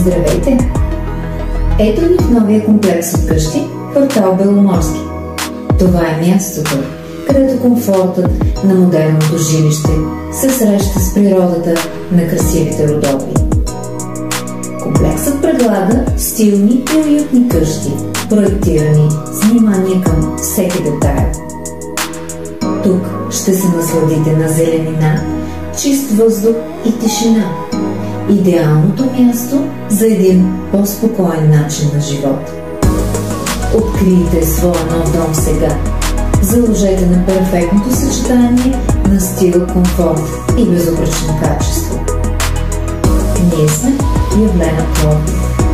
Здравейте! Ето ни в новия комплекс от къщи, квартал Беломорски. Това е мястото, където комфортът на модерното жилище се среща с природата на красивите Родопи. Комплексът предлага стилни и уютни къщи, проектирани с внимание към всеки детайл. Тук ще се насладите на зеленина, чист въздух и тишина. Идеалното място за един по-спокоен начин на живот. Открийте своя нов дом сега. Заложете на перфектното съчетание на стил, комфорт и безупречно качество. Ние сме Явлена Пловдив.